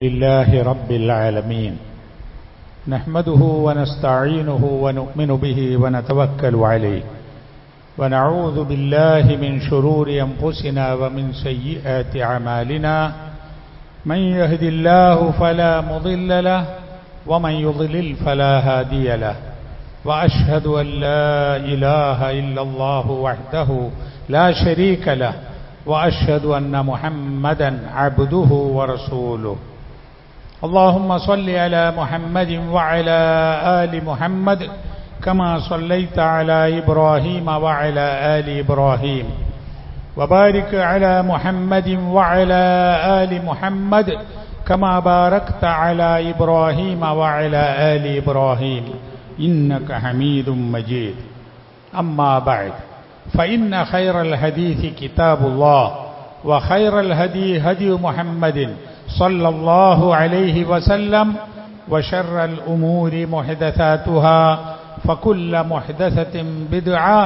لله رب العالمين نحمده ونستعينه ونؤمن به ونتوكل عليه ونعوذ بالله من شرور أنفسنا ومن سيئات أعمالنا من يهد الله فلا مضل له ومن يضلل فلا هادي له وأشهد أن لا إله إلا الله وحده لا شريك له وأشهد أن محمدا عبده ورسوله اللهم صل على محمد وعلى آل محمد كما صليت على إبراهيم وعلى آل إبراهيم وبارك على محمد وعلى آل محمد كما باركت على إبراهيم وعلى آل إبراهيم إنك حميد مجيد أما بعد فإن خير الحديث كتاب الله وخير الهدي هدي محمد صلى الله عليه وسلم وشر الأمور محدثاتها فكل محدثة بدعة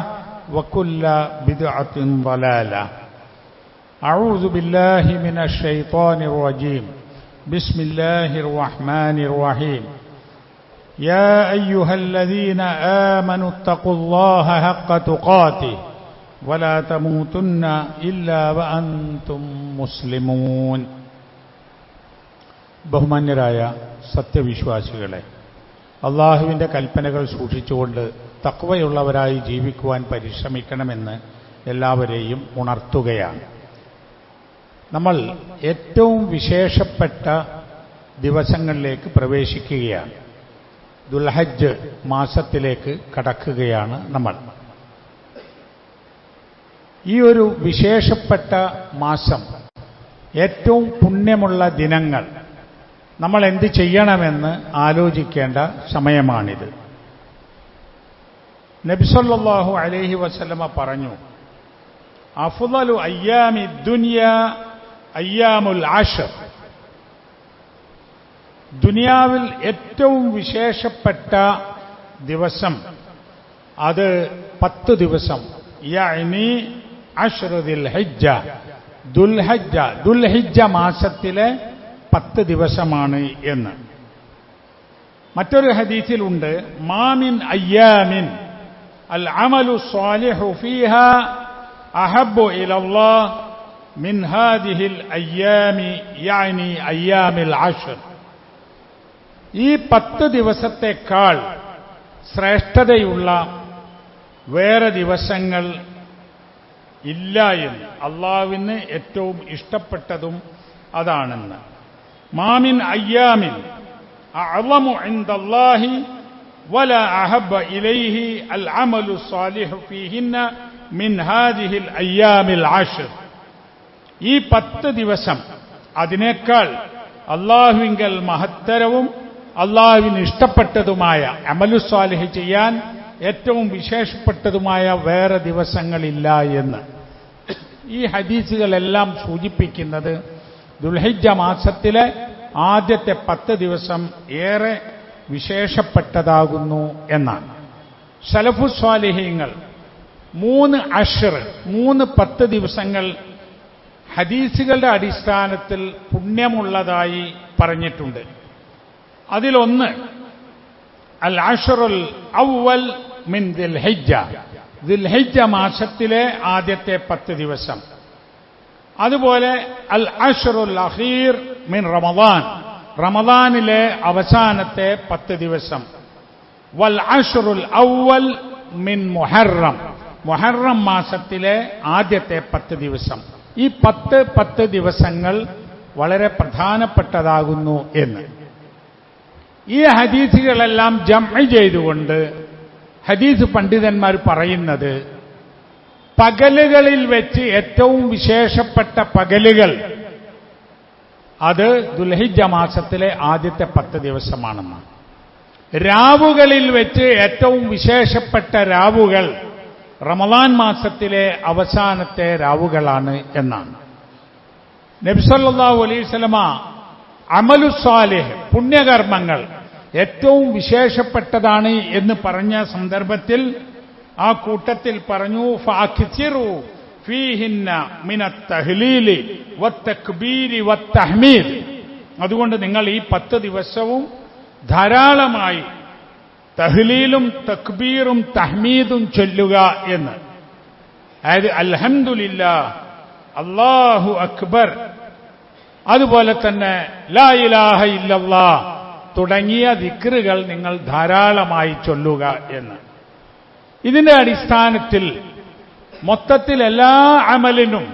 وكل بدعة ضلالة أعوذ بالله من الشيطان الرجيم بسم الله الرحمن الرحيم يا أيها الذين آمنوا اتقوا الله حق تقاته ولا تموتن إلا وأنتم مسلمون ബഹുമാന്യരായ സത്യവിശ്വാസികളെ, അള്ളാഹുവിൻ്റെ കൽപ്പനകൾ സൂക്ഷിച്ചുകൊണ്ട് തഖ്വയുള്ളവരായി ജീവിക്കുവാൻ പരിശ്രമിക്കണമെന്ന് എല്ലാവരെയും ഉണർത്തുകയാണ്. നമ്മൾ ഏറ്റവും വിശേഷപ്പെട്ട ദിവസങ്ങളിലേക്ക് പ്രവേശിക്കുകയാണ്. ദുൽഹജ്ജ് മാസത്തിലേക്ക് കടക്കുകയാണ് നമ്മൾ. ഈ ഒരു വിശേഷപ്പെട്ട മാസം, ഏറ്റവും പുണ്യമുള്ള ദിനങ്ങൾ, നമ്മൾ എന്ത് ചെയ്യണമെന്ന് ആലോചിക്കേണ്ട സമയമാണിത്. നബി സല്ലല്ലാഹു അലൈഹി വസല്ലമ പറഞ്ഞു, അഫ്ളലു അയ്യാമി ദുനിയ അയ്യാമുൽ അശ്ർ. ദുനിയാവിൽ ഏറ്റവും വിശേഷപ്പെട്ട ദിവസം അത് 10 ദിവസം, യഅനി അശ്റു ദിൽഹിജ്ജ, ദുൽഹിജ്ജ മാസത്തിലെ 10 ദിവസമാണ് എന്ന്. മറ്റൊരു ഹദീസിലുണ്ട്, മാമിൻ അയ്യാമിൻ അൽ അമലു സ്വാലിഹു ഫീഹാ അഹബ്ബു ഇലല്ലാഹ് മിൻ ഹാദിഹിൽ അയ്യാമി യഅനി അയ്യാമിൽ അശ്ർ. ഈ 10 ദിവസത്തെക്കാൾ ശ്രേഷ്ഠതയുള്ള വേറെ ദിവസങ്ങൾ ഇല്ല എന്ന്, അള്ളാഹുവിന് ഏറ്റവും ഇഷ്ടപ്പെട്ടതും അതാണെന്ന്. മാമിൻ അയ്യാമിൻ അഅ്ളമു ഇൻദല്ലാഹി വലാ അഹബ്ബ ഇലൈഹി അൽ അമലു സ്വാലിഹു ഫീഹിന്ന മിൻ ഹാദിഹിൽ അയ്യാമിൽ അശ്ർ. ഈ 10 ദിവസം അതിനേക്കാൾ അള്ളാഹുവിങ്കൽ മഹത്തരവും അള്ളാഹുവിന് ഇഷ്ടപ്പെട്ടതുമായ, അമലു സ്വാലിഹ് ചെയ്യാൻ ഏറ്റവും വിശേഷപ്പെട്ടതുമായ വേറെ ദിവസങ്ങളില്ല എന്ന്. ഈ ഹദീസുകളെല്ലാം സൂചിപ്പിക്കുന്നത് ദുൽഹിജ്ജ മാസത്തിലെ ആദ്യത്തെ 10 ദിവസം ഏറെ വിശേഷപ്പെട്ടതാകുന്നു എന്നാണ്. സലഫു സ്വാലിഹീങ്ങൾ 3 അശ്ർ, 3 10 ദിവസങ്ങൾ ഹദീസുകളുടെ അടിസ്ഥാനത്തിൽ പുണ്യമുള്ളതായി പറഞ്ഞിട്ടുണ്ട്. അതിലൊന്ന് അൽ അശ്റുൽ അവ്വൽ മിൻ ദിൽഹിജ്ജ, ദിൽഹിജ്ജ മാസത്തിലെ ആദ്യത്തെ 10 ദിവസം. അതുപോലെ അൽ അശ്റുൽ അഖീർ മിൻ റമദാൻ, റമദാനിലെ അവസാനത്തെ 10 ദിവസം. വൽ അശ്റുൽ അവ്വൽ മിൻ മുഹറം, മുഹറം മാസത്തിലെ ആദ്യത്തെ 10 ദിവസം. ഈ 10 ദിവസങ്ങൾ വളരെ പ്രധാനപ്പെട്ടതാകുന്നു എന്ന് ഈ ഹദീസുകളെല്ലാം ജംഅ് ചെയ്തുകൊണ്ട് ഹദീസ് പണ്ഡിതന്മാർ പറയുന്നത്, പകലുകളിൽ വെച്ച് ഏറ്റവും വിശേഷപ്പെട്ട പകലുകൾ അത് ദുൽഹിജ്ജ മാസത്തിലെ ആദ്യത്തെ 10 ദിവസമാണെന്നാണ്. രാവുകളിൽ വെച്ച് ഏറ്റവും വിശേഷപ്പെട്ട രാവുകൾ റമളാൻ മാസത്തിലെ അവസാനത്തെ രാവുകളാണ് എന്നാണ്. നബി സല്ലല്ലാഹു അലൈഹി വസല്ലമ അമലു സ്വാലിഹ്, പുണ്യകർമ്മങ്ങൾ ഏറ്റവും വിശേഷപ്പെട്ടതാണ് എന്ന് പറഞ്ഞ സന്ദർഭത്തിൽ ആ കൂട്ടത്തിൽ പറഞ്ഞു, ഫഅക്സിറു ഫീഹിന്ന മിനത്ത് തഹ്ലീലി വത്തക്ബീരി വത്തഹ്മീദ്. അതുകൊണ്ട് നിങ്ങൾ ഈ 10 ദിവസവും ധാരാളമായി തഹ്ലീലും തക്ബീറും തഹ്മീദും ചൊല്ലുക എന്ന്. അതായത് അൽഹംദുലില്ലാഹ്, അല്ലാഹു അക്ബർ, അതുപോലെ തന്നെ ലാ ഇലാഹ ഇല്ലല്ലാഹ് തുടങ്ങിയ ദിക്റുകൾ നിങ്ങൾ ധാരാളമായി ചൊല്ലുക എന്ന്. ഇതിന്റെ അടിസ്ഥാനത്തിൽ മൊത്തത്തിൽ എല്ലാ അമലിനും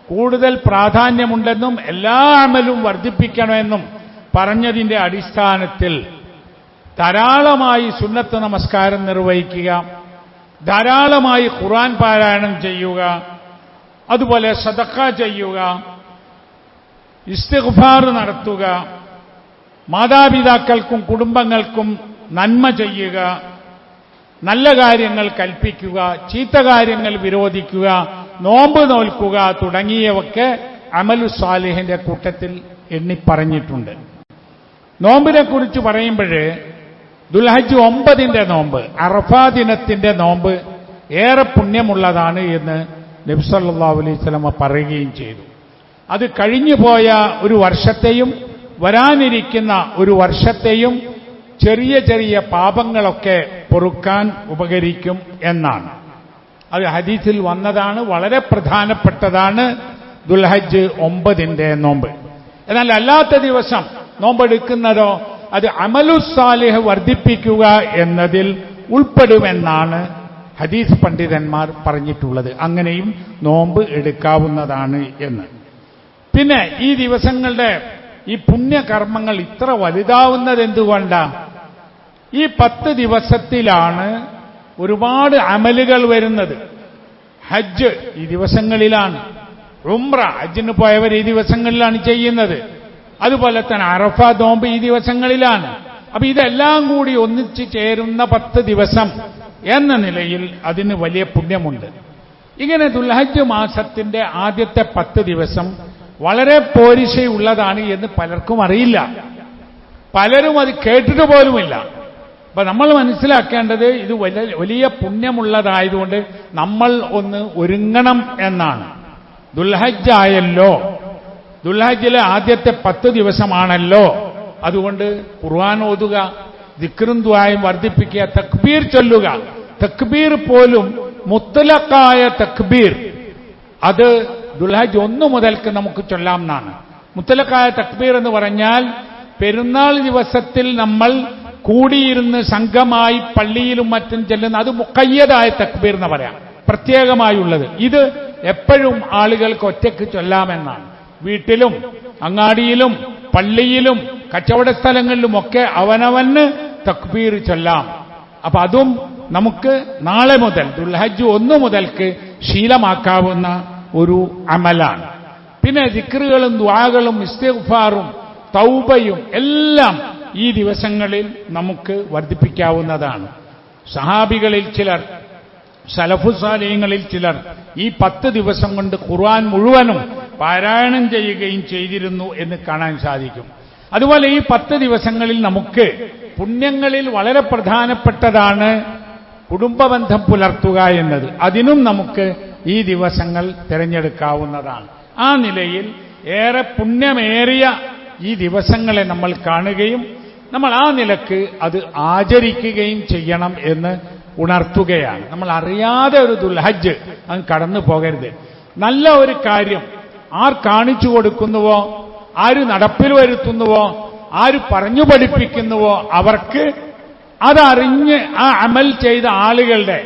കൂടുതൽ പ്രാധാന്യമുണ്ടെന്നും എല്ലാ അമലും വർദ്ധിപ്പിക്കണമെന്നും പറഞ്ഞതിന്റെ അടിസ്ഥാനത്തിൽ ധാരാളമായി സുന്നത്ത് നമസ്കാരം നിർവഹിക്കുക, ധാരാളമായി ഖുർആൻ പാരായണം ചെയ്യുക, അതുപോലെ സദഖ ചെയ്യുക, ഇസ്തിഗ്ഫാർ നടത്തുക, മാതാപിതാക്കൾക്കും കുടുംബങ്ങൾക്കും നന്മ ചെയ്യുക, നല്ല കാര്യങ്ങൾ കൽപ്പിക്കുക, ചീത്ത കാര്യങ്ങൾ വിരോധിക്കുക, നോമ്പ് നോൽക്കുക തുടങ്ങിയവയൊക്കെ അമലു സാലിഹിന്റെ കൂട്ടത്തിൽ എണ്ണിപ്പറഞ്ഞിട്ടുണ്ട്. നോമ്പിനെ കുറിച്ച് പറയുമ്പോൾ ദുൽഹജ്ജ് 9 നോമ്പ്, അറഫാ ദിനത്തിന്റെ നോമ്പ് ഏറെ പുണ്യമുള്ളതാണ് എന്ന് നബി സല്ലല്ലാഹു അലൈഹി വസല്ലം പറയുകയും ചെയ്തു. അത് കഴിഞ്ഞുപോയ ഒരു വർഷത്തെയും വരാനിരിക്കുന്ന ഒരു വർഷത്തെയും ചെറിയ ചെറിയ പാപങ്ങളൊക്കെ പൊറുക്കാൻ ഉപകരിക്കും എന്നാണ്. അത് ഹദീസിൽ വന്നതാണ്, വളരെ പ്രധാനപ്പെട്ടതാണ് ദുൽഹജ്ജ് 9 നോമ്പ്. എന്നാൽ അല്ലാത്ത ദിവസം നോമ്പെടുക്കുന്നതോ അത് അമലു സാലിഹ് വർദ്ധിപ്പിക്കുക എന്നതിൽ ഉൾപ്പെടുമെന്നാണ് ഹദീസ് പണ്ഡിതന്മാർ പറഞ്ഞിട്ടുള്ളത്. അങ്ങനെയും നോമ്പ് എടുക്കാവുന്നതാണ് എന്ന്. പിന്നെ ഈ ദിവസങ്ങളുടെ ഈ പുണ്യകർമ്മങ്ങൾ ഇത്ര വലുതാവുന്നത് എന്തുകൊണ്ടാണ്? ഈ 10 ദിവസത്തിലാണ് ഒരുപാട് അമലുകൾ വരുന്നത്. ഹജ്ജ് ഈ ദിവസങ്ങളിലാണ്, ഉംറ ഹജ്ജിന് പോയവർ ഈ ദിവസങ്ങളിലാണ് ചെയ്യുന്നത്, അതുപോലെ തന്നെ അറഫ നോമ്പ് ഈ ദിവസങ്ങളിലാണ്. അപ്പൊ ഇതെല്ലാം കൂടി ഒന്നിച്ചു ചേരുന്ന 10 ദിവസം എന്ന നിലയിൽ അതിന് വലിയ പുണ്യമുണ്ട്. ഇങ്ങനെ ദുൽഹജ്ജ് മാസത്തിന്റെ ആദ്യത്തെ 10 ദിവസം വളരെ പോരിശയുള്ളതാണ് എന്ന് പലർക്കും അറിയില്ല, പലരും അത് കേട്ടിട്ട് പോലുമില്ല. അപ്പൊ നമ്മൾ മനസ്സിലാക്കേണ്ടത് ഇത് വലിയ പുണ്യമുള്ളതായതുകൊണ്ട് നമ്മൾ ഒന്ന് ഒരുങ്ങണം എന്നാണ്. ദുൽഹജ്ജായല്ലോ, ദുൽഹജ്ജിലെ ആദ്യത്തെ 10 ദിവസമാണല്ലോ, അതുകൊണ്ട് ഖുർആൻ ഓതുക, ദിക്റും ദുആയും വർദ്ധിപ്പിക്കുക, തക്ബീർ ചൊല്ലുക. തക്ബീർ പോലും മുത്തലഖായ തക്ബീർ അത് ദുൽഹജ്ജ് 1 മുതൽക്ക് നമുക്ക് ചൊല്ലാം എന്നാണ്. മുത്തലഖായ തക്ബീർ എന്ന് പറഞ്ഞാൽ പെരുന്നാൾ ദിവസത്തിൽ നമ്മൾ കൂടിയിരുന്ന് സംഘമായി പള്ളിയിലും മറ്റും ചെല്ലുന്ന അത് മുഖയ്യദായ തക്ബീർ എന്ന് പറയാം, പ്രത്യേകമായുള്ളത്. ഇത് എപ്പോഴും ആളുകൾക്ക് ഒറ്റയ്ക്ക് ചൊല്ലാമെന്നാണ്. വീട്ടിലും അങ്ങാടിയിലും പള്ളിയിലും കച്ചവട സ്ഥലങ്ങളിലുമൊക്കെ അവനവന് തക്ബീർ ചൊല്ലാം. അപ്പൊ അതും നമുക്ക് നാളെ മുതൽ ദുൽഹജ്ജ് 1 മുതൽക്ക് ശീലമാക്കാവുന്ന ഒരു അമലാണ്. പിന്നെ ദിക്റുകളും ദുആകളും ഇസ്തിഗ്ഫാറും തൗബയും എല്ലാം ഈ ദിവസങ്ങളിൽ നമുക്ക് വർദ്ധിപ്പിക്കാവുന്നതാണ്. സഹാബികളിൽ ചിലർ, സലഫുസാലിഹ്യങ്ങളിൽ ചിലർ ഈ 10 ദിവസം കൊണ്ട് ഖുർആൻ മുഴുവനും പാരായണം ചെയ്യുകയും ചെയ്തിരുന്നു എന്ന് കാണാൻ സാധിക്കും. അതുപോലെ ഈ 10 ദിവസങ്ങളിൽ നമുക്ക് പുണ്യങ്ങളിൽ വളരെ പ്രധാനപ്പെട്ടതാണ് കുടുംബബന്ധം പുലർത്തുക എന്നത്. അതിനും നമുക്ക് ഈ ദിവസങ്ങൾ തിരഞ്ഞെടുക്കാവുന്നതാണ്. ആ നിലയിൽ ഏറെ പുണ്യമേറിയ ഈ ദിവസങ്ങളെ നമ്മൾ കാണുകയും നമ്മൾ ആ നിലക്ക് അത് ആചരിക്കുകയും ചെയ്യണം എന്ന് ഉണർത്തുകയാണ്. നമ്മൾ അറിയാതെ ഒരു ദുൽഹജ്ജ് അത് കടന്നു പോകരുത്. നല്ല ഒരു കാര്യം ആർ കാണിച്ചു കൊടുക്കുന്നുവോ, ആര് നടപ്പിൽ വരുത്തുന്നുവോ, ആര് പറഞ്ഞു പഠിപ്പിക്കുന്നുവോ അവർക്ക് അതറിഞ്ഞ് ആ അമൽ ചെയ്ത ആളുകളുടെ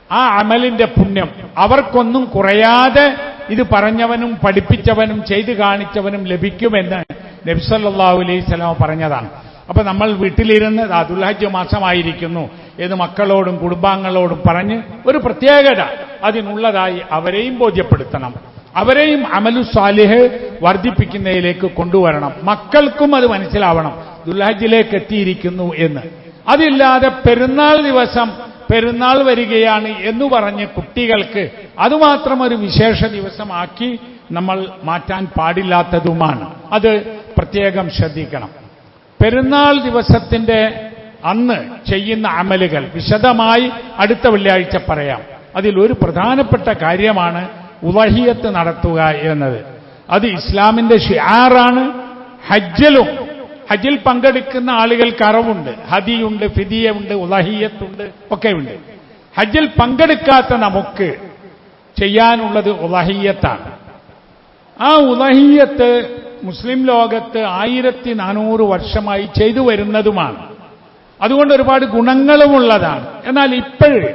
ആ അമലിന്റെ പുണ്യം അവർക്കൊന്നും കുറയാതെ ഇത് പറഞ്ഞവനും പഠിപ്പിച്ചവനും ചെയ്തു കാണിച്ചവനും ലഭിക്കുമെന്ന് നബി സല്ലല്ലാഹു അലൈഹി വസല്ലം പറഞ്ഞതാണ്. അപ്പൊ നമ്മൾ വീട്ടിലിരുന്ന് ദുൽഹജ്ജ് മാസമായിരിക്കുന്നു എന്ന് മക്കളോടും കുടുംബാംഗങ്ങളോടും പറഞ്ഞ് ഒരു പ്രത്യേകത അതിനുള്ളതായി അവരെയും ബോധ്യപ്പെടുത്തണം. അവരെയും അമലു സാലിഹ് വർദ്ധിപ്പിക്കുന്നതിലേക്ക് കൊണ്ടുവരണം. മക്കൾക്കും അത് മനസ്സിലാവണം ദുൽഹജ്ജിലേക്ക് എത്തിയിരിക്കുന്നു എന്ന്. അതില്ലാതെ പെരുന്നാൾ ദിവസം പെരുന്നാൾ വരികയാണ് എന്ന് പറഞ്ഞ് കുട്ടികൾക്ക് അതുമാത്രം ഒരു വിശേഷ ദിവസമാക്കി നമ്മൾ മാറ്റാൻ പാടില്ലാത്തതുമാണ്. അത് പ്രത്യേകം ശ്രദ്ധിക്കണം. പെരുന്നാൾ ദിവസത്തിന്റെ അന്ന് ചെയ്യുന്ന അമലുകൾ വിശദമായി അടുത്ത വെള്ളിയാഴ്ച പറയാം. അതിൽ ഒരു പ്രധാനപ്പെട്ട കാര്യമാണ് ഉളഹിയത്ത് നടത്തുക എന്നത്. അത് ഇസ്ലാമിന്റെ ഷിആറാണ്, ഹജ്ജിൽ പങ്കെടുക്കുന്ന ആളുകൾക്ക് അറവുണ്ട്, ഹദിയുണ്ട്, ഫിദിയുണ്ട്, ഉളഹിയ്യത്തുണ്ട്, ഒക്കെയുണ്ട്. ഹജ്ജിൽ പങ്കെടുക്കാത്ത നമുക്ക് ചെയ്യാനുള്ളത് ഉളഹിയ്യത്താണ്. ആ ഉളഹിയ്യത്ത് മുസ്ലിം ലോകത്ത് 1400 വർഷമായി ചെയ്തു വരുന്നതുമാണ്. അതുകൊണ്ട് ഒരുപാട് ഗുണങ്ങളുമുള്ളതാണ്. എന്നാൽ ഇപ്പോഴും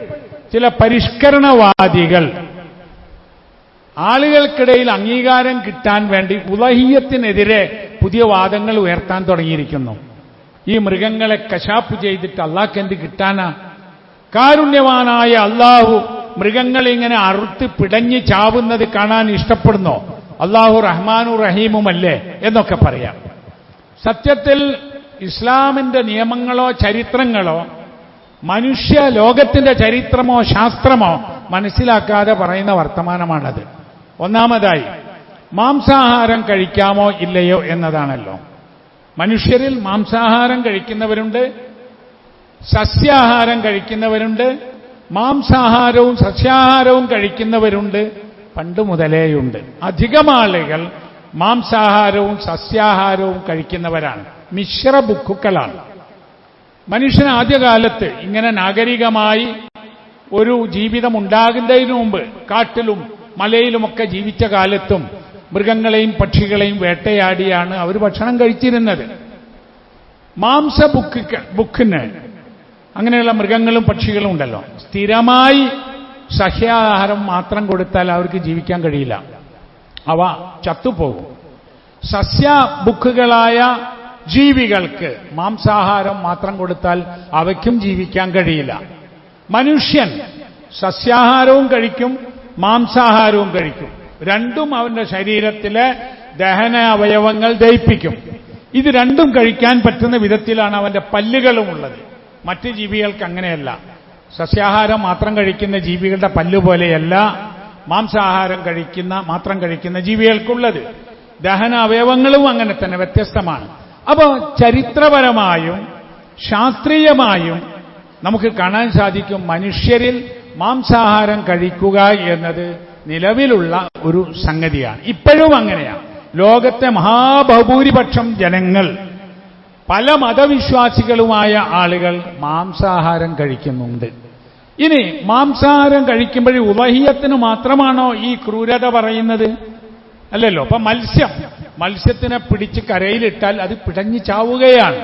ചില പരിഷ്കരണവാദികൾ ആളുകൾക്കിടയിൽ അംഗീകാരം കിട്ടാൻ വേണ്ടി ഉളഹിയ്യത്തിനെതിരെ പുതിയ വാദങ്ങൾ ഉയർത്താൻ തുടങ്ങിയിരിക്കുന്നു. ഈ മൃഗങ്ങളെ കശാപ്പ് ചെയ്തിട്ട് അള്ളാഹ്ക്ക് എന്ത് കിട്ടാനാ? കാരുണ്യവാനായ അള്ളാഹു മൃഗങ്ങളെ ഇങ്ങനെ അറുത്ത് പിടഞ്ഞ് ചാവുന്നത് കാണാൻ ഇഷ്ടപ്പെടുന്നോ? അള്ളാഹു റഹ്മാനും റഹീമുമല്ലേ എന്നൊക്കെ പറയാം. സത്യത്തിൽ ഇസ്ലാമിന്റെ നിയമങ്ങളോ ചരിത്രങ്ങളോ മനുഷ്യ ലോകത്തിന്റെ ചരിത്രമോ ശാസ്ത്രമോ മനസ്സിലാക്കാതെ പറയുന്ന വർത്തമാനമാണത്. ഒന്നാമതായി, മാംസാഹാരം കഴിക്കാമോ ഇല്ലയോ എന്നതാണല്ലോ. മനുഷ്യരിൽ മാംസാഹാരം കഴിക്കുന്നവരുണ്ട്, സസ്യാഹാരം കഴിക്കുന്നവരുണ്ട്, മാംസാഹാരവും സസ്യാഹാരവും കഴിക്കുന്നവരുണ്ട്, പണ്ട് മുതലേയുണ്ട്. അധികം ആളുകൾ മാംസാഹാരവും സസ്യാഹാരവും കഴിക്കുന്നവരാണ്, മിശ്ര ബുക്കുക്കളാണ്. മനുഷ്യൻ ആദ്യകാലത്ത് ഇങ്ങനെ നാഗരികമായി ഒരു ജീവിതം ഉണ്ടാകുന്നതിന് മുമ്പ് കാട്ടിലും മലയിലുമൊക്കെ ജീവിച്ച കാലത്തും മൃഗങ്ങളെയും പക്ഷികളെയും വേട്ടയാടിയാണ് അവർ ഭക്ഷണം കഴിച്ചിരുന്നത്. മാംസ ബുക്കിന് അങ്ങനെയുള്ള മൃഗങ്ങളും പക്ഷികളും ഉണ്ടല്ലോ, സ്ഥിരമായി സസ്യാഹാരം മാത്രം കൊടുത്താൽ അവർക്ക് ജീവിക്കാൻ കഴിയില്ല, അവ ചത്തുപോകും. സസ്യ ബുക്കുകളായ ജീവികൾക്ക് മാംസാഹാരം മാത്രം കൊടുത്താൽ അവയ്ക്കും ജീവിക്കാൻ കഴിയില്ല. മനുഷ്യൻ സസ്യാഹാരവും കഴിക്കും, മാംസാഹാരവും കഴിക്കും. രണ്ടും അവന്റെ ശരീരത്തിലെ ദഹന അവയവങ്ങൾ ദഹിപ്പിക്കും. ഇത് രണ്ടും കഴിക്കാൻ പറ്റുന്ന വിധത്തിലാണ് അവന്റെ പല്ലുകളും ഉള്ളത്. മറ്റ് ജീവികൾക്ക് അങ്ങനെയല്ല. സസ്യാഹാരം മാത്രം കഴിക്കുന്ന ജീവികളുടെ പല്ല് പോലെയല്ല മാംസാഹാരം മാത്രം കഴിക്കുന്ന ജീവികൾക്കുള്ളത്. ദഹന അവയവങ്ങളും അങ്ങനെ തന്നെ വ്യത്യസ്തമാണ്. അപ്പോൾ ചരിത്രപരമായും ശാസ്ത്രീയമായും നമുക്ക് കാണാൻ സാധിക്കും, മനുഷ്യരിൽ മാംസാഹാരം കഴിക്കുക എന്നത് നിലവിലുള്ള ഒരു സംഗതിയാണ്. ഇപ്പോഴും അങ്ങനെയാണ്. ലോകത്തെ മഹാബഹുഭൂരിപക്ഷം ജനങ്ങൾ, പല മതവിശ്വാസികളുമായ ആളുകൾ മാംസാഹാരം കഴിക്കുന്നുണ്ട്. ഇനി മാംസാഹാരം കഴിക്കുമ്പോൾ ഉളഹിയ്യത്തിന് മാത്രമാണോ ഈ ക്രൂരത പറയുന്നത്? അല്ലല്ലോ. അപ്പൊ മത്സ്യത്തിനെ പിടിച്ച് കരയിലിട്ടാൽ അത് പിടഞ്ഞു ചാവുകയാണ്,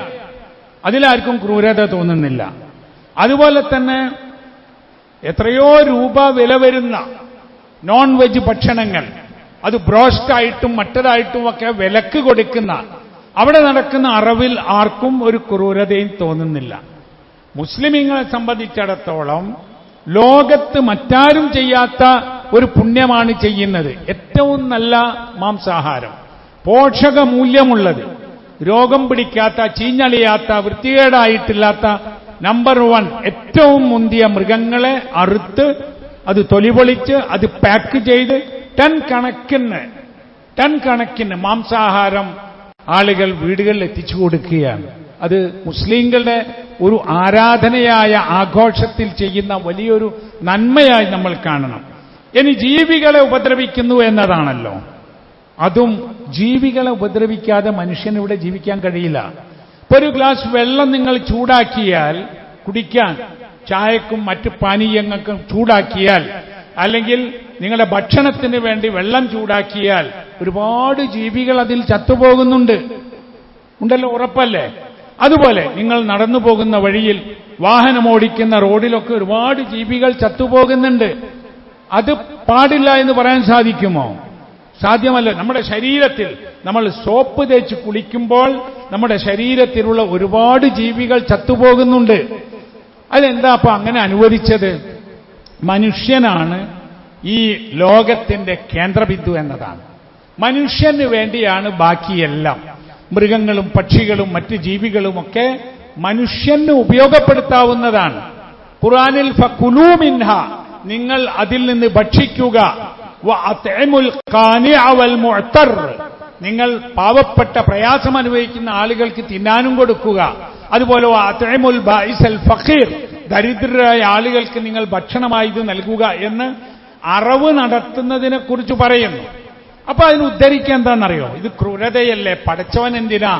അതിലാർക്കും ക്രൂരത തോന്നുന്നില്ല. അതുപോലെ തന്നെ എത്രയോ രൂപ വില വരുന്ന നോൺ വെജ് ഭക്ഷണങ്ങൾ, അത് ബ്രോസ്റ്റായിട്ടും മറ്റതായിട്ടും ഒക്കെ വിലക്ക് കൊടുക്കുന്ന അവിടെ നടക്കുന്ന അറവിൽ ആർക്കും ഒരു ക്രൂരതയും തോന്നുന്നില്ല. മുസ്ലിമീങ്ങളെ സംബന്ധിച്ചിടത്തോളം ലോകത്ത് മറ്റാരും ചെയ്യാത്ത ഒരു പുണ്യമാണ് ചെയ്യുന്നത്. ഏറ്റവും നല്ല മാംസാഹാരം, പോഷകമൂല്യമുള്ളത്, രോഗം പിടിക്കാത്ത, ചീഞ്ഞളിയാത്ത, വൃത്തികേടായിട്ടില്ലാത്ത നമ്പർ 1 ഏറ്റവും മുന്തിയ മൃഗങ്ങളെ അറുത്ത് അത് തൊലിപൊളിച്ച് അത് പാക്ക് ചെയ്ത് ടൺ കണക്കിന് മാംസാഹാരം ആളുകൾ വീടുകളിൽ എത്തിച്ചു കൊടുക്കുകയാണ്. അത് മുസ്ലിങ്ങളുടെ ഒരു ആരാധനയായ ആഘോഷത്തിൽ ചെയ്യുന്ന വലിയൊരു നന്മയായി നമ്മൾ കാണണം. ഇനി ജീവികളെ ഉപദ്രവിക്കുന്നു എന്നതാണല്ലോ. അതും ജീവികളെ ഉപദ്രവിക്കാതെ മനുഷ്യനിവിടെ ജീവിക്കാൻ കഴിയില്ല. ഇപ്പൊ ഒരു ഗ്ലാസ് വെള്ളം നിങ്ങൾ ചൂടാക്കിയാൽ കുടിക്കാൻ, ചായക്കും മറ്റ് പാനീയങ്ങൾക്കും ചൂടാക്കിയാൽ, അല്ലെങ്കിൽ നിങ്ങളുടെ ഭക്ഷണത്തിന് വേണ്ടി വെള്ളം ചൂടാക്കിയാൽ ഒരുപാട് ജീവികൾ അതിൽ ചത്തുപോകുന്നുണ്ട്, ഉണ്ടല്ലോ, ഉറപ്പല്ലേ? അതുപോലെ നിങ്ങൾ നടന്നു പോകുന്ന വഴിയിൽ, വാഹനമോടിക്കുന്ന റോഡിലൊക്കെ ഒരുപാട് ജീവികൾ ചത്തുപോകുന്നുണ്ട്. അത് പാടില്ല എന്ന് പറയാൻ സാധിക്കുമോ? സാധ്യമല്ല. നമ്മുടെ ശരീരത്തിൽ നമ്മൾ സോപ്പ് തേച്ച് കുളിക്കുമ്പോൾ നമ്മുടെ ശരീരത്തിലുള്ള ഒരുപാട് ജീവികൾ ചത്തുപോകുന്നുണ്ട്. അതെന്താ അപ്പൊ അങ്ങനെ അനുവദിച്ചത്? മനുഷ്യനാണ് ഈ ലോകത്തിന്റെ കേന്ദ്രബിന്ദു എന്നതാണ്. മനുഷ്യന് വേണ്ടിയാണ് ബാക്കിയെല്ലാം. മൃഗങ്ങളും പക്ഷികളും മറ്റ് ജീവികളുമൊക്കെ മനുഷ്യന് ഉപയോഗപ്പെടുത്താവുന്നതാണ്. ഖുർആനിൽ ഫകുലൂ മിൻഹ, നിങ്ങൾ അതിൽ നിന്ന് ഭക്ഷിക്കുക, വഅത്ഇമുൽ ഖാനിഅ വൽ മുഅ്തർ, നിങ്ങൾ പാവപ്പെട്ട പ്രയാസം അനുഭവിക്കുന്ന ആളുകൾക്ക് തിന്നാനും കൊടുക്കുക. അതുപോലെ വഅത്ഇമുൽ ബാഇസൽ ഫഖീർ, ദരിദ്രരായ ആളുകൾക്ക് നിങ്ങൾ ഭക്ഷണമായി ഇത് നൽകുക എന്ന് അറവ് നടത്തുന്നതിനെ കുറിച്ച് പറയുന്നു. അപ്പൊ അതിന് ഉദ്ധരിക്കുക എന്താണെന്നറിയോ? ഇത് ക്രൂരതയല്ലേ, പടച്ചവൻ എന്തിനാ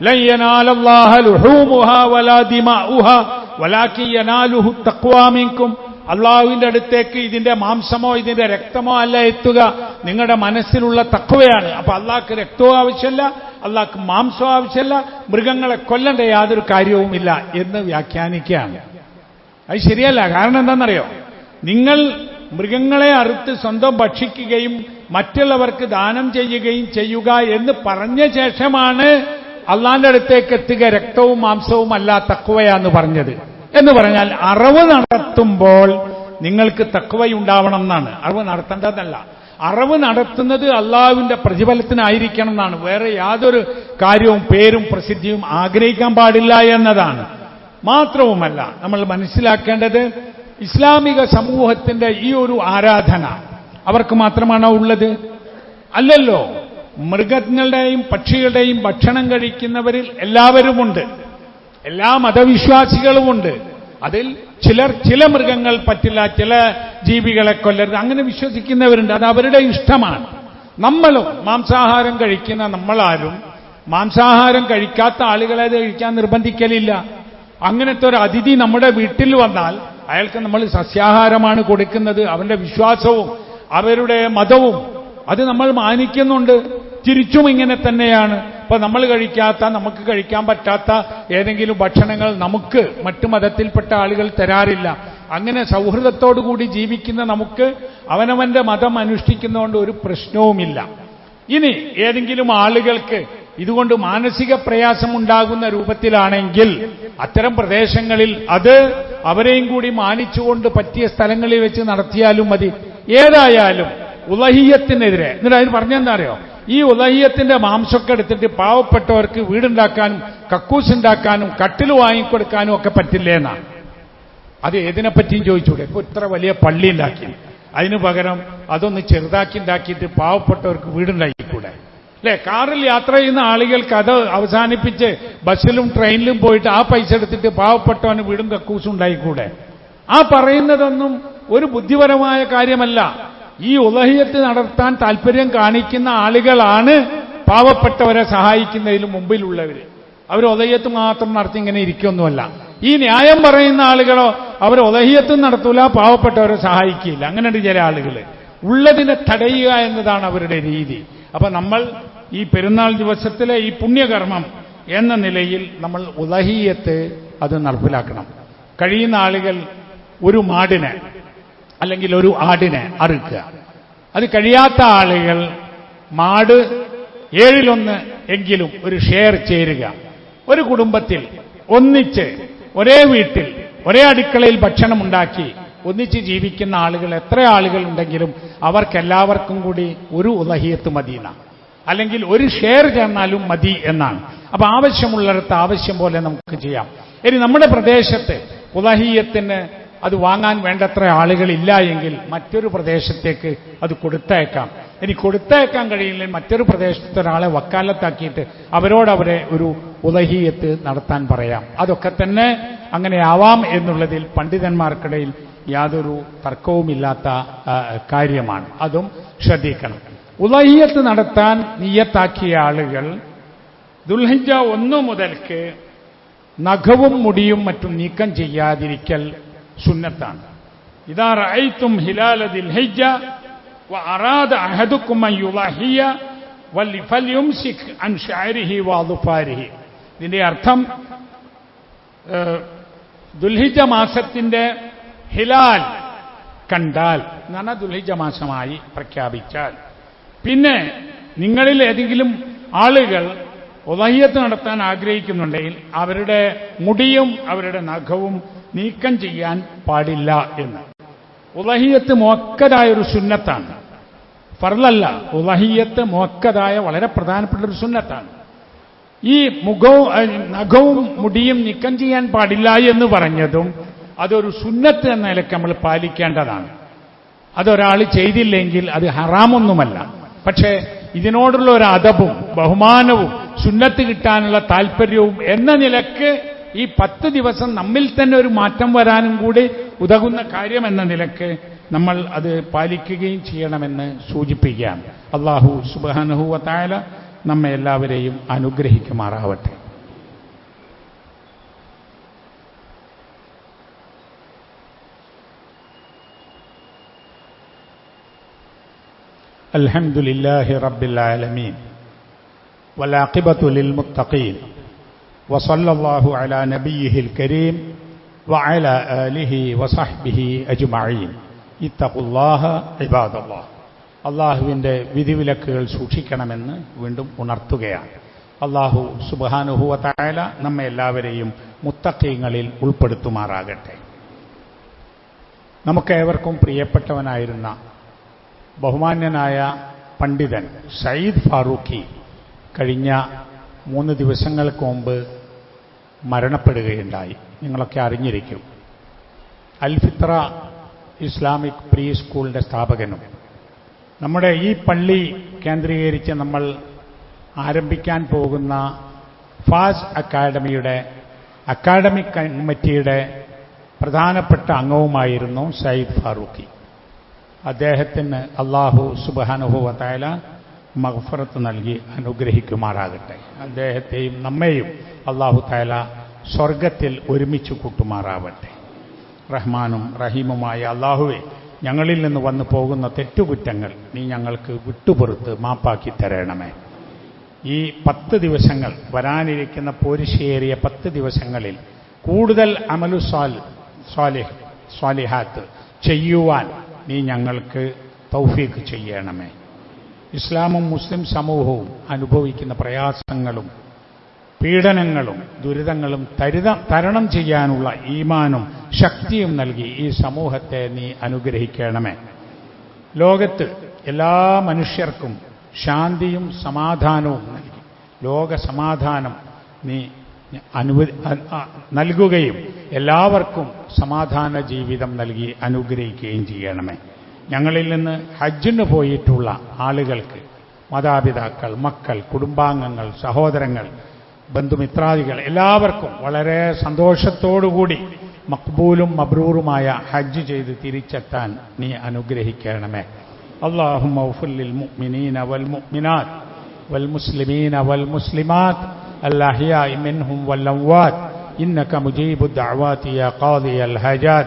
ലൻ യനാലല്ലാഹ ലുഹൂമുഹാ വലാ ദിമാഉഹാ വലാകിൻ യനാലുഹു തഖ്വാ മിൻകും. അള്ളാഹുവിന്റെ അടുത്തേക്ക് ഇതിന്റെ മാംസമോ ഇതിന്റെ രക്തമോ അല്ല എത്തുക, നിങ്ങളുടെ മനസ്സിലുള്ള തഖ്വയാണ്. അപ്പൊ അള്ളാഹ്ക്ക് രക്തവും ആവശ്യമല്ല, അള്ളാഹ്ക്ക് മാംസവും ആവശ്യമല്ല, മൃഗങ്ങളെ കൊല്ലേണ്ട യാതൊരു കാര്യവുമില്ല എന്ന് വ്യാഖ്യാനിക്കുകയാണ്. അത് ശരിയല്ല. കാരണം എന്താണെന്നറിയോ? നിങ്ങൾ മൃഗങ്ങളെ അറുത്ത് സ്വന്തം ഭക്ഷിക്കുകയും മറ്റുള്ളവർക്ക് ദാനം ചെയ്യുകയും ചെയ്യുക എന്ന് പറഞ്ഞ ശേഷമാണ് അള്ളാന്റെ അടുത്തേക്ക് എത്തുക രക്തവും മാംസവും അല്ല തഖ്വയാന്ന് പറഞ്ഞത്. എന്ന് പറഞ്ഞാൽ അറിവ് നടത്തുമ്പോൾ നിങ്ങൾക്ക് തഖ്വയുണ്ടാവണം എന്നാണ്. അറിവ് നടത്തേണ്ടതല്ല. അറിവ് നടത്തുന്നത് അള്ളാഹുവിന്റെ പ്രതിഫലത്തിനായിരിക്കണം എന്നാണ്. വേറെ യാതൊരു കാര്യവും പേരും പ്രസിദ്ധിയും ആഗ്രഹിക്കാൻ പാടില്ല എന്നതാണ്. മാത്രവുമല്ല, നമ്മൾ മനസ്സിലാക്കേണ്ടത് ഇസ്ലാമിക സമൂഹത്തിന്റെ ഈ ഒരു ആരാധന അവർക്ക് മാത്രമാണോ ഉള്ളത്? അല്ലല്ലോ. മൃഗങ്ങളുടെയും പക്ഷികളുടെയും ഭക്ഷണം കഴിക്കുന്നവരിൽ എല്ലാവരുമുണ്ട്, എല്ലാ മതവിശ്വാസികളുമുണ്ട്. അതിൽ ചില മൃഗങ്ങൾ പറ്റില്ല, ചില ജീവികളെ കൊല്ലരുത്, അങ്ങനെ വിശ്വസിക്കുന്നവരുണ്ട്. അത് അവരുടെ ഇഷ്ടമാണ്. നമ്മളും മാംസാഹാരം കഴിക്കുന്ന നമ്മളാരും മാംസാഹാരം കഴിക്കാത്ത ആളുകളെ അത് കഴിക്കാൻ നിർബന്ധിക്കലില്ല. അങ്ങനത്തെ ഒരു അതിഥി നമ്മുടെ വീട്ടിൽ വന്നാൽ അയാൾക്ക് നമ്മൾ സസ്യാഹാരമാണ് കൊടുക്കുന്നത്. അവന്റെ വിശ്വാസവും അവരുടെ മതവും അത് നമ്മൾ മാനിക്കുന്നുണ്ട്. തിരിച്ചും ഇങ്ങനെ തന്നെയാണ്. ഇപ്പൊ നമ്മൾ കഴിക്കാത്ത, നമുക്ക് കഴിക്കാൻ പറ്റാത്ത ഏതെങ്കിലും ഭക്ഷണങ്ങൾ നമുക്ക് മറ്റു മതത്തിൽപ്പെട്ട ആളുകൾ തരാറില്ല. അങ്ങനെ സൗഹൃദത്തോടുകൂടി ജീവിക്കുന്ന നമുക്ക് അവനവന്റെ മതം അനുഷ്ഠിക്കുന്നതുകൊണ്ട് ഒരു പ്രശ്നവുമില്ല. ഇനി ഏതെങ്കിലും ആളുകൾക്ക് ഇതുകൊണ്ട് മാനസിക പ്രയാസമുണ്ടാകുന്ന രൂപത്തിലാണെങ്കിൽ അത്തരം പ്രദേശങ്ങളിൽ അത് അവരെയും കൂടി മാനിച്ചുകൊണ്ട് പറ്റിയ സ്ഥലങ്ങളിൽ വെച്ച് നടത്തിയാലും മതി. ഏതായാലും ഉലഹിയത്തിനെതിരെ എന്നിട്ട് അതിന് പറഞ്ഞെന്താ അറിയോ? ഈ ഉലഹിയത്തിന്റെ മാംസമൊക്കെ എടുത്തിട്ട് പാവപ്പെട്ടവർക്ക് വീടുണ്ടാക്കാനും കക്കൂസ് ഉണ്ടാക്കാനും കട്ടിൽ വാങ്ങിക്കൊടുക്കാനും ഒക്കെ പറ്റില്ലേ എന്നാണ്. അത് ഏതിനെപ്പറ്റിയും ചോദിച്ചൂടെ? ഇപ്പൊ ഇത്ര വലിയ പള്ളി ഉണ്ടാക്കി, അതിനു പകരം അതൊന്ന് ചെറുതാക്കി ഉണ്ടാക്കിയിട്ട് പാവപ്പെട്ടവർക്ക് വീടുണ്ടാക്കിക്കൂടെ? അല്ലെ? കാറിൽ യാത്ര ചെയ്യുന്ന ആളുകൾക്ക് അത് അവസാനിപ്പിച്ച് ബസ്സിലും ട്രെയിനിലും പോയിട്ട് ആ പൈസ എടുത്തിട്ട് പാവപ്പെട്ടവന് വീടും കക്കൂസും ഉണ്ടായിക്കൂടെ? ആ പറയുന്നതൊന്നും ഒരു ബുദ്ധിപരമായ കാര്യമല്ല. ഈ ഉലഹിയത്ത് നടത്താൻ താല്പര്യം കാണിക്കുന്ന ആളുകളാണ് പാവപ്പെട്ടവരെ സഹായിക്കുന്നതിലും മുമ്പിലുള്ളവർ. അവർ ഉലഹിയത്ത് മാത്രം നടത്തി ഇങ്ങനെ ഇരിക്കൊന്നുമല്ല. ഈ ന്യായം പറയുന്ന ആളുകളോ അവർ ഉലഹിയത്തും നടത്തൂല, പാവപ്പെട്ടവരെ സഹായിക്കില്ല. അങ്ങനെയുണ്ട് ചില ആളുകൾ. ഉള്ളതിനെ തടയുക എന്നതാണ് അവരുടെ രീതി. അപ്പൊ നമ്മൾ ഈ പെരുന്നാൾ ദിവസത്തിലെ ഈ പുണ്യകർമ്മം എന്ന നിലയിൽ നമ്മൾ ഉലഹിയത്ത് അത് നടപ്പിലാക്കണം. കഴിയുന്ന ആളുകൾ ഒരു മാടിനെ അല്ലെങ്കിൽ ഒരു ആടിനെ അറുക്കുക. അത് കഴിയാത്ത ആളുകൾ മാട് 7-1 എങ്കിലും ഒരു ഷെയർ ചേരുക. ഒരു കുടുംബത്തിൽ ഒന്നിച്ച് ഒരേ വീട്ടിൽ ഒരേ അടുക്കളയിൽ ഭക്ഷണം ഉണ്ടാക്കി ഒന്നിച്ച് ജീവിക്കുന്ന ആളുകൾ എത്ര ആളുകൾ ഉണ്ടെങ്കിലും അവർക്കെല്ലാവർക്കും കൂടി ഒരു ഉലഹിയത്ത് മദീന അല്ലെങ്കിൽ ഒരു ഷെയർ ചേർന്നാലും മതി എന്നാണ്. അപ്പൊ ആവശ്യമുള്ളിടത്ത് ആവശ്യം പോലെ നമുക്ക് ചെയ്യാം. ഇനി നമ്മുടെ പ്രദേശത്ത് ഉലഹിയത്തിന് അത് വാങ്ങാൻ വേണ്ടത്ര ആളുകളില്ല എങ്കിൽ മറ്റൊരു പ്രദേശത്തേക്ക് അത് കൊടുത്തയക്കാം. ഇനി കൊടുത്തയക്കാൻ കഴിയില്ലെങ്കിൽ മറ്റൊരു പ്രദേശത്തെ ഒരാളെ വക്കാലത്താക്കിയിട്ട് അവരെ ഒരു ഉലഹിയത്ത് നടത്താൻ പറയാം. അതൊക്കെ തന്നെ അങ്ങനെ ആവാം എന്നുള്ളതിൽ പണ്ഡിതന്മാർക്കിടയിൽ യാതൊരു തർക്കവുമില്ലാത്ത കാര്യമാണ്. അതും ശ്രദ്ധിക്കണം. ഉലഹിയത്ത് നടത്താൻ നിയ്യത്താക്കിയ ആളുകൾ ദുൽഹിജ്ജ 1 മുതൽക്ക് നഖവും മുടിയും മറ്റും നീക്കം ചെയ്യാതിരിക്കൽ സുന്നത്താണ്. ഇദാ റഅയ്തും ഹിലാല ദിൽഹിജ്ജ വഅറാദ അഹദുക്കും അൻ യുളഹിയ ഫൽയുംസിക് അൻ ശഅരിഹി വഅദ്ഫാരിഹി. ഇതിന്റെ അർത്ഥം ദുൽഹിജ്ജ മാസത്തിന്റെ ഹിലാൽ കണ്ടാൽ എന്നാണ്, ദുൽഹിജ്ജ മാസമായി പ്രഖ്യാപിച്ചാൽ, പിന്നെ നിങ്ങളിൽ ഏതെങ്കിലും ആളുകൾ ഉലഹിയത്ത് നടത്താൻ ആഗ്രഹിക്കുന്നുണ്ടെങ്കിൽ അവരുടെ മുടിയും അവരുടെ നഖവും നീക്കം ചെയ്യാൻ പാടില്ല എന്ന്. ഉലഹിയത്ത് മുഅക്കദായ ഒരു സുന്നത്താണ്, ഫർളല്ല. ഉലഹിയത്ത് മുഅക്കദായ വളരെ പ്രധാനപ്പെട്ട ഒരു സുന്നത്താണ്. ഈ നഖവും മുടിയും നീക്കം ചെയ്യാൻ പാടില്ല എന്ന് പറഞ്ഞതും അതൊരു സുന്നത്ത് എന്ന നിലയ്ക്ക് നമ്മൾ പാലിക്കേണ്ടതാണ്. അതൊരാൾ ചെയ്തില്ലെങ്കിൽ അത് ഹറാമൊന്നുമല്ല. പക്ഷേ ഇതിനോടുള്ള ഒരു അദബും ബഹുമാനവും സുന്നത്ത് കിട്ടാനുള്ള താല്പര്യവും എന്ന നിലക്ക് ഈ 10 ദിവസം നമ്മിൽ തന്നെ ഒരു മാറ്റം വരാനും കൂടി ഉതകുന്ന കാര്യം എന്ന നിലക്ക് നമ്മൾ അത് പാലിക്കുകയും ചെയ്യണമെന്ന് സൂചിപ്പിക്കുകയാണ്. അല്ലാഹു സുബ്ഹാനഹു വ തആല നമ്മെ എല്ലാവരെയും അനുഗ്രഹിക്കുമാറാവട്ടെ. അൽഹംദുലില്ലാഹി റബ്ബിൽ ആലമീൻ വൽആഖിബതു ലിൽമുത്തഖീൻ വസല്ലല്ലാഹു അലാ നബിയ്യിഹിൽ കരീം വഅലാ ആലിഹി വസഹ്ബിഹി അജ്മഈൻ. ഇത്തഖുല്ലാഹ ഇബാദല്ലാഹ്. അള്ളാഹുവിൻ്റെ വിധിവിലക്കുകൾ സൂക്ഷിക്കണമെന്ന് വീണ്ടും ഉണർത്തുകയാണ്. അള്ളാഹു സുബ്ഹാനഹു വ തആല നമ്മെ എല്ലാവരെയും മുത്തഖീങ്ങളിൽ ഉൾപ്പെടുത്തുമാറാകട്ടെ. നമുക്കേവർക്കും പ്രിയപ്പെട്ടവനായിരുന്ന ബഹുമാന്യനായ പണ്ഡിതൻ സയ്യിദ് ഫാറൂഖി കഴിഞ്ഞ 3 ദിവസങ്ങൾക്ക് മുമ്പ് മരണപ്പെടുകയുണ്ടായി. നിങ്ങളൊക്കെ അറിഞ്ഞിരിക്കും. അൽ ഫിത്ര ഇസ്ലാമിക് പ്രീ സ്കൂളിൻ്റെ സ്ഥാപകനും നമ്മുടെ ഈ പള്ളി കേന്ദ്രീകരിച്ച് നമ്മൾ ആരംഭിക്കാൻ പോകുന്ന ഫാസ് അക്കാഡമിയുടെ അക്കാഡമിക് കമ്മിറ്റിയുടെ പ്രധാനപ്പെട്ട അംഗവുമായിരുന്നു സയ്യിദ് ഫാറൂഖി. അദ്ദേഹത്തിന് അല്ലാഹു സുബ്ഹാനഹു വ തആല മഗ്ഫിറത്ത് നൽകി അനുഗ്രഹിക്കുമാറാകട്ടെ. അദ്ദേഹത്തെയും നമ്മെയും അല്ലാഹു തആല സ്വർഗത്തിൽ ഒരുമിച്ച് കൂട്ടുമാറാവട്ടെ. റഹ്മാനും റഹീമുമായ അല്ലാഹുവേ, ഞങ്ങളിൽ നിന്ന് വന്നു പോകുന്ന തെറ്റുകുറ്റങ്ങൾ നീ ഞങ്ങൾക്ക് വിട്ടുപുറത്ത് മാപ്പാക്കി തരണമേ. ഈ 10 ദിവസങ്ങൾ, വരാനിരിക്കുന്ന പോരിശേറിയ 10 ദിവസങ്ങളിൽ കൂടുതൽ അമലു സ്വാലിഹാത്ത് ചെയ്യുവാൻ നീ ഞങ്ങൾക്ക് തൗഫീഖ് ചെയ്യണമേ. ഇസ്ലാമും മുസ്ലിം സമൂഹവും അനുഭവിക്കുന്ന പ്രയാസങ്ങളും പീഡനങ്ങളും ദുരിതങ്ങളും തരണം ചെയ്യാനുള്ള ഈമാനും ശക്തിയും നൽകി ഈ സമൂഹത്തെ നീ അനുഗ്രഹിക്കണമേ. ലോകത്ത് എല്ലാ മനുഷ്യർക്കും ശാന്തിയും സമാധാനവും നൽകി ലോക സമാധാനം നീ നൽകുകയും എല്ലാവർക്കും സമാധാന ജീവിതം നൽകി അനുഗ്രഹിക്കുകയും ചെയ്യണമേ. ഞങ്ങളിൽ നിന്ന് ഹജ്ജിന് പോയിട്ടുള്ള ആളുകൾക്ക്, മാതാപിതാക്കൾ, മക്കൾ, കുടുംബാംഗങ്ങൾ, സഹോദരങ്ങൾ, ബന്ധുമിത്രാദികൾ എല്ലാവർക്കും വളരെ സന്തോഷത്തോടുകൂടി മഖ്ബൂലും മബ്രൂറുമായ ഹജ്ജ് ചെയ്ത് തിരിച്ചെത്താൻ നീ അനുഗ്രഹിക്കണമേ. അല്ലാഹുമ്മ ഗ്ഫിർ ലിൽ മുഅ്മിനീന വൽ മുഅ്മിനാത്ത് വൽ മുസ്ലിമീന വൽ മുസ്ലിമാത്ത് الأحياء منهم والأموات إنك مجيب الدعوات يا قاضي الحاجات.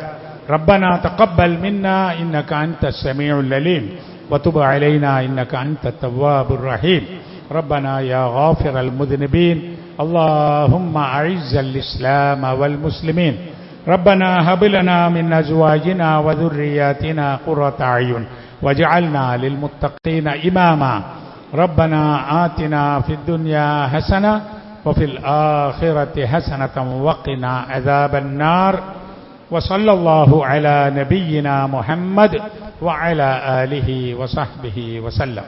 ربنا تقبل منا إنك أنت السميع العليم وتب علينا إنك أنت التواب الرحيم. ربنا يا غافر المذنبين اللهم أعز الإسلام والمسلمين. ربنا هب لنا من أزواجنا وذرياتنا قرة أعين واجعلنا للمتقين إماما. ربنا آتنا في الدنيا حسنة وفي الآخرة حسنة وقنا عذاب النار. وصلى الله على نبينا محمد وعلى آله وصحبه وسلم.